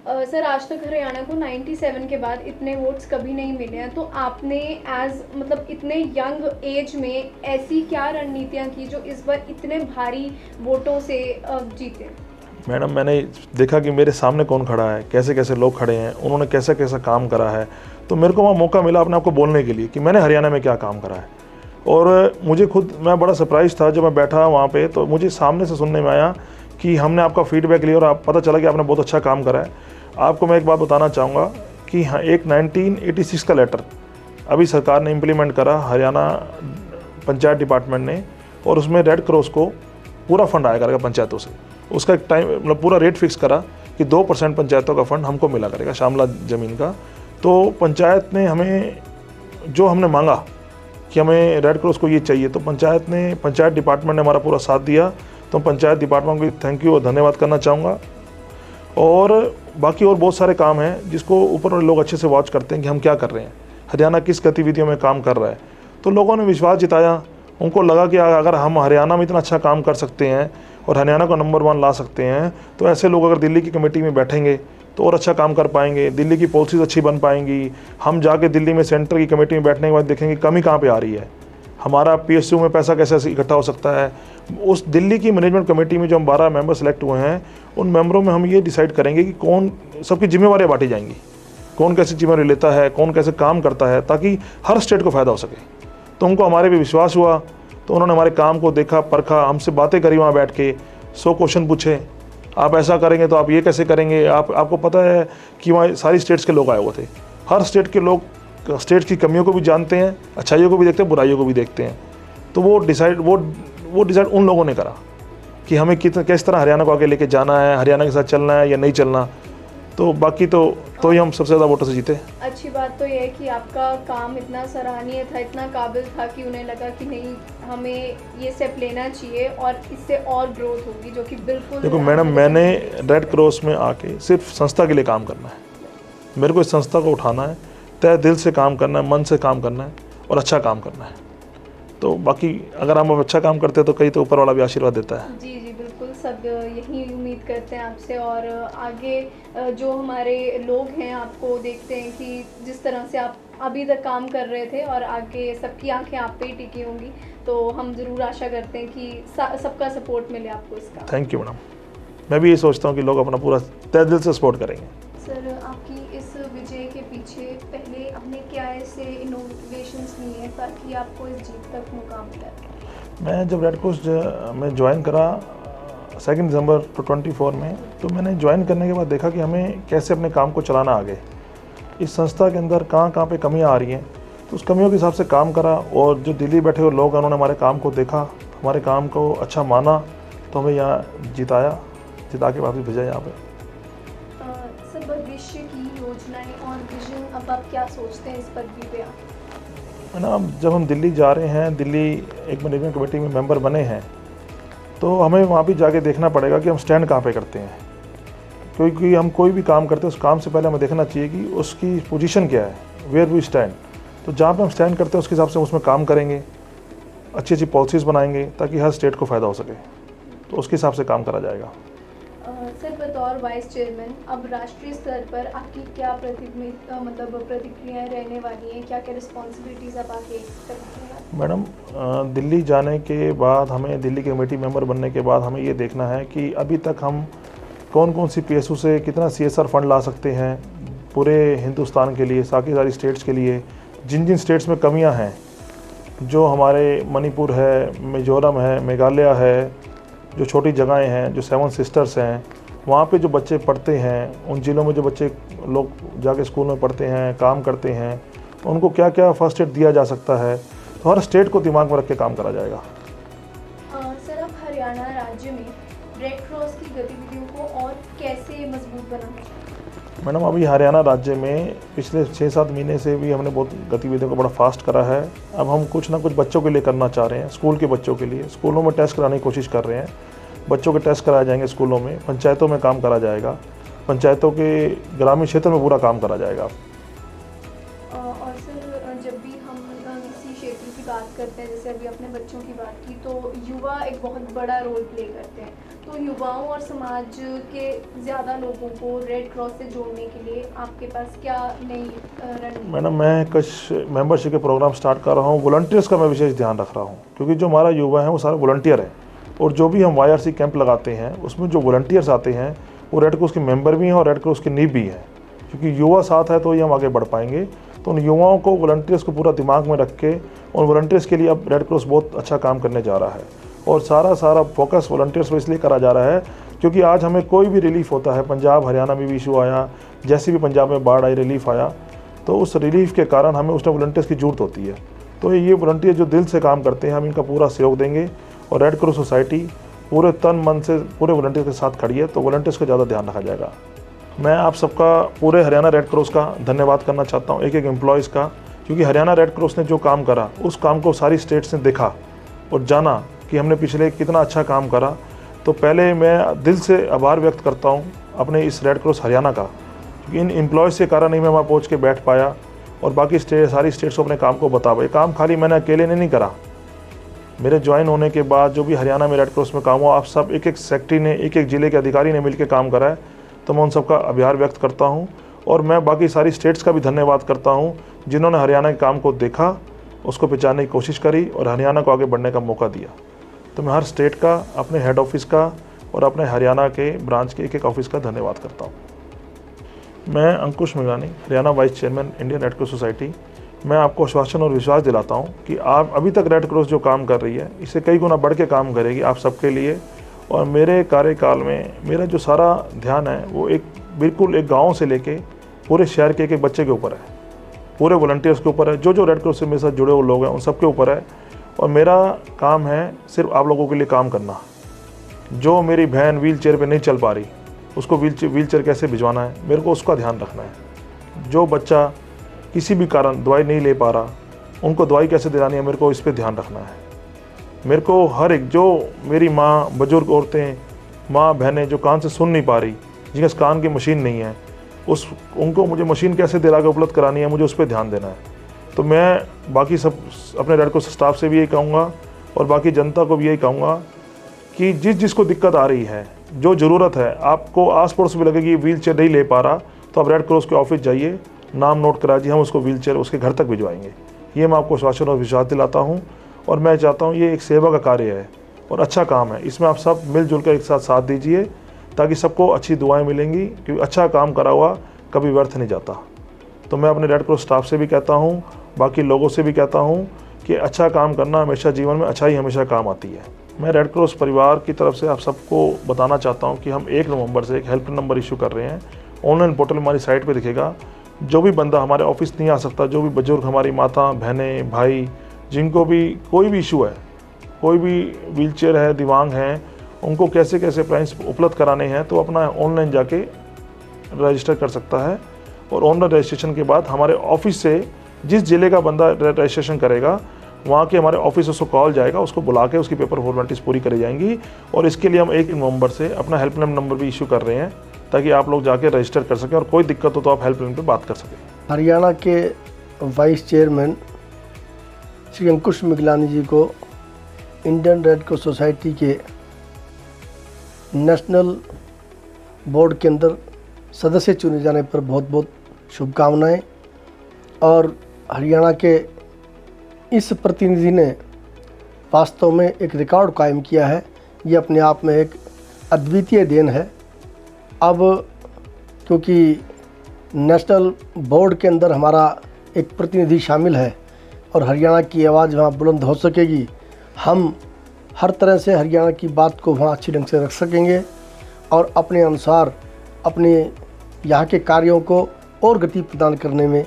Sir आज तक हरियाणा को 97 के बाद इतने वोट्स कभी नहीं मिले हैं, तो आपने एज मतलब इतने यंग एज में ऐसी क्या रणनीतियां की जो इस बार इतने भारी वोटों से जीते? मैडम, मैंने देखा कि मेरे सामने कौन खड़ा है, कैसे कैसे लोग खड़े हैं, उन्होंने कैसा कैसा काम करा है, तो मेरे को वहाँ मौका मिला अपने आप को बोलने के लिए कि मैंने हरियाणा में क्या काम करा है। और मुझे खुद मैं बड़ा सरप्राइज़ था जब मैं बैठा वहाँ पे, तो मुझे सामने से सुनने में आया कि हमने आपका फीडबैक लिया और आप पता चला कि आपने बहुत अच्छा काम करा है। आपको मैं एक बात बताना चाहूँगा कि हाँ, एक 1986 का लेटर अभी सरकार ने इम्प्लीमेंट करा, हरियाणा पंचायत डिपार्टमेंट ने, और उसमें रेड क्रॉस को पूरा फंड आया करेगा पंचायतों से। उसका एक टाइम मतलब पूरा रेट फिक्स करा कि 2% पंचायतों का फंड हमको मिला करेगा शामला ज़मीन का। तो पंचायत ने हमें जो हमने मांगा कि हमें रेड क्रॉस को ये चाहिए, तो पंचायत डिपार्टमेंट ने हमारा पूरा साथ दिया। तो पंचायत डिपार्टमेंट को थैंक यू और धन्यवाद करना चाहूँगा। और बाकी और बहुत सारे काम हैं जिसको ऊपर वाले लोग अच्छे से वॉच करते हैं कि हम क्या कर रहे हैं, हरियाणा किस गतिविधियों में काम कर रहा है। तो लोगों ने विश्वास जताया, उनको लगा कि अगर हम हरियाणा में इतना अच्छा काम कर सकते हैं और हरियाणा को नंबर 1 ला सकते हैं, तो ऐसे लोग अगर दिल्ली की कमेटी में बैठेंगे तो और अच्छा काम कर पाएंगे, दिल्ली की पॉलिसीज़ अच्छी बन पाएंगी। हम जाके दिल्ली में सेंटर की कमेटी में बैठने के बाद देखेंगे कमी कहाँ पे आ रही है, हमारा PSU में पैसा कैसे इकट्ठा हो सकता है। उस दिल्ली की मैनेजमेंट कमेटी में जो हम 12 मेंबर सेलेक्ट हुए हैं, उन मेंबरों में हम ये डिसाइड करेंगे कि कौन सबकी जिम्मेवारियाँ बांटी जाएंगी, कौन कैसी जिम्मेवारी लेता है, कौन कैसे काम करता है, ताकि हर स्टेट को फ़ायदा हो सके। तो उनको हमारे पे विश्वास हुआ, तो उन्होंने हमारे काम को देखा, परखा, हमसे बातें करी वहाँ बैठ के, 100 क्वेश्चन पूछे। आप ऐसा करेंगे तो आप ये कैसे करेंगे, आपको पता है कि वहाँ सारी स्टेट्स के लोग आए हुए थे। हर स्टेट के लोग स्टेट की कमियों को भी जानते हैं, अच्छाइयों को भी देखते हैं, बुराइयों को भी देखते हैं। तो वो डिसाइड उन लोगों ने करा कि हमें किस तरह हरियाणा को आगे लेके जाना है, हरियाणा के साथ चलना है या नहीं चलना। तो बाकी तो ही हम सबसे ज़्यादा वोटों से जीते। अच्छी बात तो ये है कि आपका काम इतना सराहनीय था, इतना काबिल था कि उन्हें लगा कि नहीं, हमें ये स्टेप लेना चाहिए और इससे और ग्रोथ होगी, जो कि बिल्कुल। देखो मैडम, मैंने रेड क्रॉस में आके सिर्फ संस्था के लिए काम करना है। मेरे को इस संस्था को उठाना है, तय दिल से काम करना है, मन से काम करना है और अच्छा काम करना है। तो बाकी अगर हम अच्छा काम करते हैं तो कहीं तो ऊपर वाला भी आशीर्वाद देता है। जी जी बिल्कुल, सब यही उम्मीद करते हैं आपसे। और आगे जो हमारे लोग हैं आपको देखते हैं कि जिस तरह से आप अभी तक काम कर रहे थे और आगे सबकी आंखें आप पे ही टिकी होंगी, तो हम ज़रूर आशा करते हैं कि सबका सपोर्ट मिले आपको इसका। Thank you madam. मैं भी ये सोचता हूँ कि लोग अपना पूरा तय दिल से सपोर्ट करेंगे। सर आपकी इस विजय के पीछे पहले आपने क्या ऐसे इनोवेशंस लिए हैं ताकि आपको इस जीत तक मौका मिला? मैं जब रेड क्रॉस में ज्वाइन करा 2 दिसंबर 2024 में, तो मैंने ज्वाइन करने के बाद देखा कि हमें कैसे अपने काम को चलाना आगे, इस संस्था के अंदर कहाँ पे कमियाँ आ रही हैं, तो उस कमियों के हिसाब से काम करा। और जो दिल्ली बैठे हुए लोग हैं उन्होंने हमारे काम को देखा, हमारे काम को अच्छा माना, तो हमें यहाँ जिता के वापस भेजा यहाँ पे। सर भविष्य की योजनाएं और विजन, अब आप क्या सोचते हैं इस पदवी पे आप? ना, जब हम दिल्ली जा रहे हैं, दिल्ली एक मैनेजमेंट कमेटी में मेंबर बने हैं, तो हमें वहाँ भी जाके देखना पड़ेगा कि हम स्टैंड कहाँ पे करते हैं। क्योंकि हम कोई भी काम करते हैं उस काम से पहले हमें देखना चाहिए कि उसकी पोजीशन क्या है, वेयर वी स्टैंड। तो जहाँ पे हम स्टैंड करते हैं उसके हिसाब से हम उसमें काम करेंगे, अच्छी अच्छी पॉलिसीज़ बनाएंगे ताकि हर स्टेट को फ़ायदा हो सके, तो उसके हिसाब से काम करा जाएगा। सर बतौर वाइस चेयरमैन अब राष्ट्रीय स्तर पर आपकी क्या प्रतिक्रियाएं रहने वाली हैं, क्या क्या रिस्पॉन्सिबिलिटीज़ आप आगे करते हैं? मैडम, दिल्ली जाने के बाद हमें, दिल्ली के कमेटी मेंबर बनने के बाद हमें ये देखना है कि अभी तक हम कौन कौन सी PSU से कितना CSR फंड ला सकते हैं पूरे हिंदुस्तान के लिए, सारी स्टेट्स के लिए। जिन जिन स्टेट्स में कमियां हैं, जो हमारे मणिपुर है, मिजोरम है, मेघालय है, जो छोटी जगहें हैं, जो 7 सिस्टर्स हैं, वहाँ पे जो बच्चे पढ़ते हैं, उन ज़िलों में जो बच्चे लोग जाके स्कूल में पढ़ते हैं, काम करते हैं, उनको क्या क्या फर्स्ट एड दिया जा सकता है, तो हर स्टेट को दिमाग में रख के काम करा जाएगा। सर अब हरियाणा राज्य में रेड क्रॉस की गतिविधियों को और कैसे मजबूत बनाना? मैडम, अभी हरियाणा राज्य में पिछले 6-7 महीने से भी हमने बहुत गतिविधियों को बड़ा फास्ट करा है। अब हम कुछ ना कुछ बच्चों के लिए करना चाह रहे हैं, स्कूल के बच्चों के लिए। स्कूलों में टेस्ट कराने की कोशिश कर रहे हैं, बच्चों के टेस्ट कराए जाएंगे स्कूलों में, पंचायतों में काम करा जाएगा, पंचायतों के ग्रामीण क्षेत्र में पूरा काम करा जाएगा। और सर जब भी हम किसी क्षेत्र की बात करते हैं, जैसे अभी अपने बच्चों की बात की, तो युवा एक बहुत बड़ा रोल प्ले करते हैं। तो युवाओं और समाज के ज़्यादा लोगों को रेड क्रॉस से जोड़ने के लिए आपके पास क्या नई रणनीति? मैडम, मैं कुछ मेंबरशिप के प्रोग्राम स्टार्ट कर रहा हूँ। वॉलंटियर्स का मैं विशेष ध्यान रख रहा हूँ, क्योंकि जो हमारा युवा है वो सारे वॉलंटियर हैं, और जो भी हम YRC कैंप लगाते हैं उसमें जो वॉलंटियर्स आते हैं वो रेड क्रॉस के मेंबर भी हैं और रेड क्रॉस की नींव भी हैं। क्योंकि युवा साथ है तो ही हम आगे बढ़ पाएंगे। तो उन युवाओं को, वॉलंटियर्स को पूरा दिमाग में रख के, उन वॉलंटियर्स के लिए अब रेड क्रॉस बहुत अच्छा काम करने जा रहा है, और सारा फोकस वॉलंटियर्स पर इसलिए करा जा रहा है क्योंकि आज हमें कोई भी रिलीफ होता है, पंजाब हरियाणा में भी इशू आया, जैसे भी पंजाब में बाढ़ आई, रिलीफ आया, तो उस रिलीफ के कारण हमें उसमें वॉलंटियर्स की ज़रूरत होती है। तो ये वॉलंटियर जो दिल से काम करते हैं, हम इनका पूरा सहयोग देंगे, और रेड क्रॉस सोसाइटी पूरे तन मन से पूरे वॉलंटियर्स के साथ खड़ी है, तो वॉलंटियर्स का ज़्यादा ध्यान रखा जाएगा। मैं आप सबका, पूरे हरियाणा रेड क्रॉस का धन्यवाद करना चाहता हूँ, एक एक एम्प्लॉयज़ का, क्योंकि हरियाणा रेड क्रॉस ने जो काम करा उस काम को सारी स्टेट्स ने देखा और जाना कि हमने पिछले कितना अच्छा काम करा। तो पहले मैं दिल से आभार व्यक्त करता हूँ अपने इस रेड क्रॉस हरियाणा का, क्योंकि इन एम्प्लॉयज़ के कारण ही मैं वहाँ पहुँच के बैठ पाया और बाकी सारी स्टेट्स को अपने काम को बता पाए। काम खाली मैंने अकेले ने नहीं करा, मेरे ज्वाइन होने के बाद जो भी हरियाणा में रेड क्रॉस में काम हुआ, आप सब एक एक सेक्रेटरी ने, एक एक ज़िले के अधिकारी ने मिलकर काम करा है। तो मैं उन सबका आभार व्यक्त करता हूँ, और मैं बाकी सारी स्टेट्स का भी धन्यवाद करता हूँ जिन्होंने हरियाणा के काम को देखा, उसको पहचानने की कोशिश करी और हरियाणा को आगे बढ़ने का मौका दिया। तो मैं हर स्टेट का, अपने हेड ऑफिस का और अपने हरियाणा के ब्रांच के एक एक ऑफिस का धन्यवाद करता हूँ। मैं Ankush Miglani, Haryana vice chairman Indian Red Cross Society. मैं आपको आश्वासन और विश्वास दिलाता हूँ कि आप अभी तक रेड क्रॉस जो काम कर रही है, इससे कई गुना बढ़ के काम करेगी आप सबके लिए। और मेरे कार्यकाल में मेरा जो सारा ध्यान है वो बिल्कुल एक गांव से लेके पूरे शहर के एक बच्चे के ऊपर है, पूरे वॉलंटियर्स के ऊपर है, जो रेड क्रॉस से मेरे साथ जुड़े हुए लोग हैं उन सबके ऊपर है। और मेरा काम है सिर्फ आप लोगों के लिए काम करना। जो मेरी बहन व्हील चेयर पर नहीं चल पा रही, उसको व्हील चेयर कैसे भिजवाना है, मेरे को उसका ध्यान रखना है। जो बच्चा किसी भी कारण दवाई नहीं ले पा रहा, उनको दवाई कैसे दिलानी है, मेरे को इस पर ध्यान रखना है। मेरे को हर एक, जो मेरी माँ, बुजुर्ग औरतें, माँ बहनें जो कान से सुन नहीं पा रही, जिनके कान की मशीन नहीं है, उनको मुझे मशीन कैसे दिला के उपलब्ध करानी है, मुझे उस पर ध्यान देना है। तो मैं बाकी सब अपने रेड क्रॉस स्टाफ से भी यही कहूँगा और बाकी जनता को भी यही कहूँगा कि जिसको दिक्कत आ रही है, जो ज़रूरत है, आपको आस पड़ोस में लगेगी व्हील चेयर नहीं ले पा रहा, तो आप रेड क्रॉस के ऑफिस जाइए, नाम नोट करा दीजिए, हम उसको व्हील चेयर उसके घर तक भिजवाएंगे। ये मैं आपको आश्वासन और विश्वास दिलाता हूँ। और मैं चाहता हूँ ये एक सेवा का कार्य है और अच्छा काम है, इसमें आप सब मिलजुल कर एक साथ दीजिए ताकि सबको अच्छी दुआएं मिलेंगी, क्योंकि अच्छा काम करा हुआ कभी व्यर्थ नहीं जाता। तो मैं अपने रेड क्रॉस स्टाफ से भी कहता हूँ, बाकी लोगों से भी कहता हूँ कि अच्छा काम करना हमेशा जीवन में अच्छाई हमेशा काम आती है। मैं रेड क्रॉस परिवार की तरफ से आप सबको बताना चाहता हूँ कि हम 1 नवंबर से एक हेल्प नंबर इशू कर रहे हैं। ऑनलाइन पोर्टल हमारी साइट पर दिखेगा। जो भी बंदा हमारे ऑफिस नहीं आ सकता, जो भी बुजुर्ग, हमारी माता बहनें भाई, जिनको भी कोई भी इशू है, कोई भी व्हील चेयर है, दिव्यांग हैं, उनको कैसे कैसे प्राइस उपलब्ध कराने हैं, तो अपना ऑनलाइन जाके रजिस्टर कर सकता है। और ऑनलाइन रजिस्ट्रेशन के बाद हमारे ऑफिस से जिस ज़िले का बंदा रजिस्ट्रेशन करेगा, वहाँ के हमारे ऑफिस उसको कॉल जाएगा, उसको बुला के उसकी पेपर फॉर्मेलिटीज़ पूरी करी जाएंगी। और इसके लिए हम 1 नवंबर से अपना हेल्पलाइन नंबर भी इशू कर रहे हैं ताकि आप लोग जाके रजिस्टर कर सकें और कोई दिक्कत हो तो आप हेल्पलाइन पे बात कर सकें। हरियाणा के वाइस चेयरमैन श्री अंकुश मिगलानी जी को इंडियन रेड क्रॉस सोसाइटी के नेशनल बोर्ड के अंदर सदस्य चुने जाने पर बहुत बहुत शुभकामनाएं। और हरियाणा के इस प्रतिनिधि ने वास्तव में एक रिकॉर्ड कायम किया है। ये अपने आप में एक अद्वितीय देन है। अब क्योंकि नेशनल बोर्ड के अंदर हमारा एक प्रतिनिधि शामिल है और हरियाणा की आवाज़ वहाँ बुलंद हो सकेगी, हम हर तरह से हरियाणा की बात को वहाँ अच्छी ढंग से रख सकेंगे और अपने अनुसार अपने यहाँ के कार्यों को और गति प्रदान करने में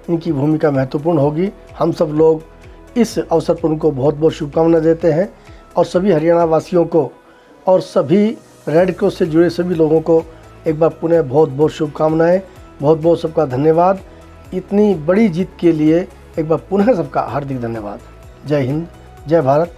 इनकी भूमिका महत्वपूर्ण होगी। हम सब लोग इस अवसर पर उनको बहुत बहुत शुभकामनाएं देते हैं और सभी हरियाणा वासियों को और सभी रेड क्रॉस से जुड़े सभी लोगों को एक बार पुनः बहुत बहुत शुभकामनाएं। बहुत बहुत सबका धन्यवाद। इतनी बड़ी जीत के लिए एक बार पुनः सबका हार्दिक धन्यवाद। जय हिंद, जय भारत।